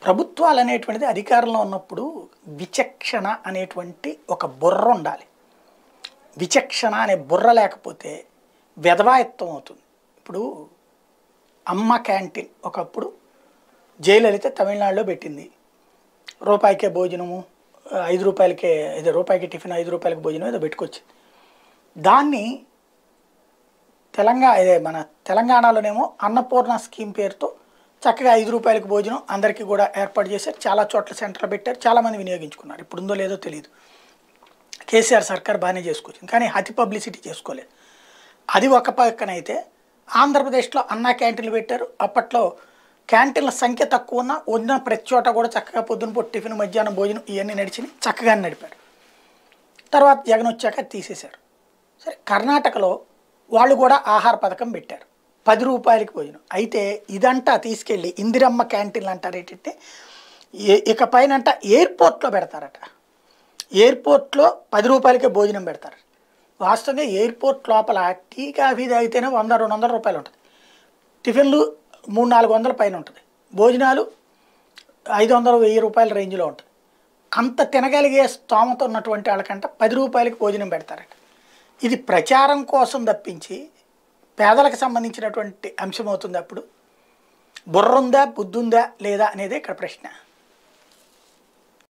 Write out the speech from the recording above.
ప్రభుత్వాలు అనేటువంటిది అధికారంలో ఉన్నప్పుడు విచక్షణ అనేటువంటి ఒక బుర్ర ఉండాలి. విచక్షణ అనే బుర్ర లేకపోతే వెధవాయత్వం అవుతుంది. ఇప్పుడు అమ్మ క్యాంటీన్ ఒకప్పుడు జయలలిత తమిళనాడులో పెట్టింది. రూపాయికే భోజనము, 5 రూపాయలకే, ఏదో రూపాయికి టిఫిన్, 5 రూపాయలకి భోజనం ఏదో పెట్టుకొచ్చింది. దాన్ని మన తెలంగాణలోనేమో అన్నపూర్ణ స్కీమ్ పేరుతో చక్కగా 5 రూపాయలకి భోజనం అందరికీ కూడా ఏర్పాటు చేశారు. చాలా చోట్ల సెంటర్లు పెట్టారు. చాలామంది వినియోగించుకున్నారు. ఇప్పుడు ఉందో లేదో తెలియదు. కేసీఆర్ సర్కార్ బాగానే చేసుకొచ్చింది, కానీ అతి పబ్లిసిటీ చేసుకోలేదు. అది ఒక పక్కన అయితే ఆంధ్రప్రదేశ్లో అన్నా క్యాంటీన్లు పెట్టారు. అప్పట్లో క్యాంటీన్ల సంఖ్య తక్కువ ఉన్న ప్రతి చోట కూడా చక్కగా పొద్దున పూట టిఫిన్, మధ్యాహ్నం భోజనం ఇవన్నీ నడిచినాయి, చక్కగానే నడిపారు. తర్వాత జగన్ వచ్చాక తీసేశారు. సరే, కర్ణాటకలో వాళ్ళు కూడా ఆహార పథకం పెట్టారు, 10 రూపాయలకి భోజనం. అయితే ఇదంతా తీసుకెళ్ళి ఇందిరమ్మ క్యాంటీన్లు అంటారు. ఏంటంటే ఇక పైన ఎయిర్పోర్ట్లో పెడతారట. ఎయిర్పోర్ట్లో 10 రూపాయలకే భోజనం పెడతారు. వాస్తవంగా ఎయిర్పోర్ట్ లోపల టీ కాఫీ తాగితేనే 100-200 రూపాయలు ఉంటుంది. టిఫిన్లు 300-400 పైన ఉంటుంది. భోజనాలు 500-1000 రూపాయల రేంజ్లో ఉంటుంది. అంత తినగలిగే స్తోమత ఉన్నటువంటి వాళ్ళకంట 10 రూపాయలకి భోజనం పెడతారట. ఇది ప్రచారం కోసం తప్పించి పేదలకు సంబంధించినటువంటి అంశం అవుతుంది. అప్పుడు బుర్ర ఉందా, బుద్ధి ఉందా లేదా అనేది ఇక్కడ ప్రశ్న.